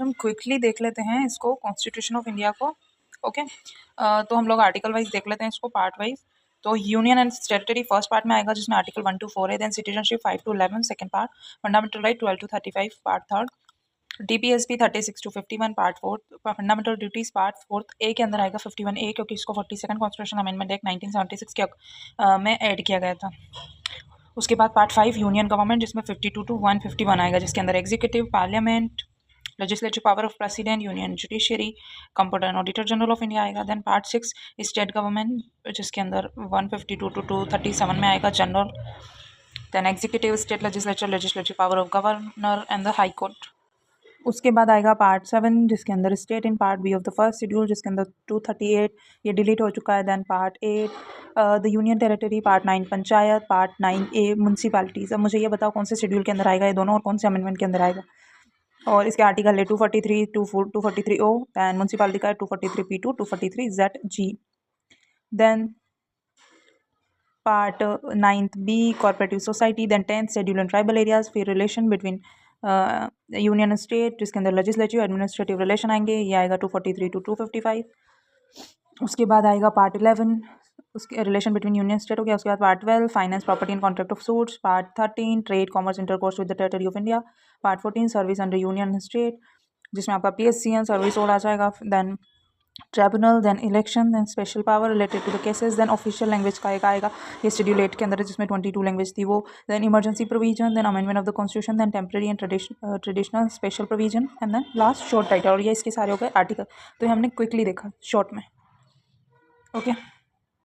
हम क्विकली देख लेते हैं इसको, कॉन्स्टिट्यूशन ऑफ इंडिया को। ओके तो हम लोग आर्टिकल वाइज देख लेते हैं इसको, पार्ट वाइज। तो union and territory first part में आएगा, जिसमें आर्टिकल 1 to 4 है। Then citizenship 5 to 11 second part. Fundamental right 12 to 35 part third. DPSP 36 to 51 part fourth. Fundamental duties part fourth A के अंदर आएगा 51A, क्योंकि इसको 42nd कॉन्स्टिट्यूशन अमेंडमेंट एक्ट 1976 के में ऐड किया गया था। उसके बाद पार्ट 5 यूनियन गवर्नमेंट, जिसमें 52 to 151 आएगा, जिसके अंदर executive, parliament, legislative power of president, union judiciary, computer and auditor general of India आएगा। देन पार्ट 6 स्टेट गवर्नमेंट, जिसके अंदर 152 to 237 में आएगा general. Then executive, state legislature, legislative power of governor and the high court. उसके बाद आएगा part 7, जिसके अंदर state in part B of the first schedule, जिसके अंदर 238 ये डिलीट हो चुका है। Then part 8 the union territory, part 9 panchayat, part 9A municipalities. अब मुझे ये बताओ कौन से शेड्यूल के अंदर आएगा ये दोनों, और कौन से अमेंडमेंट के अंदर आएगा। और इसके आर्टिकल है 243, 243O, दैन म्यूनसिपालिटी का 243P2, 243ZG। Then part 9B cooperative society. Then 10th schedule and tribal areas. फिर relation between union and state, जिसके अंदर लेजिस्लेटिव एडमिनिस्ट्रेटिव रिलेशन आएंगे, ये आएगा 243 to 255। उसके बाद आएगा पार्ट 11, उसके रिलेशन बिटवीन यूनियन स्टेट हो गया। उसके बाद part 12 finance, property and contract of suits. Part 13 trade, commerce, intercourse with the territory of India. Part 14 service under union and state, जिसमें आपका PSCN सर्विस और आ जाएगा। Then tribunal, then election, then special power related to the cases. Then official language का एक आएगा, ये schedule 8 के अंदर है, जिसमें 22 लैंग्वेज थी वो। Then emergency provision, then amendment of the constitution, then temporary and traditional special provision, and then last short title. और ये इसके सारे हो गए आर्टिकल। तो ये हमने क्विकली देखा शॉर्ट में। ओके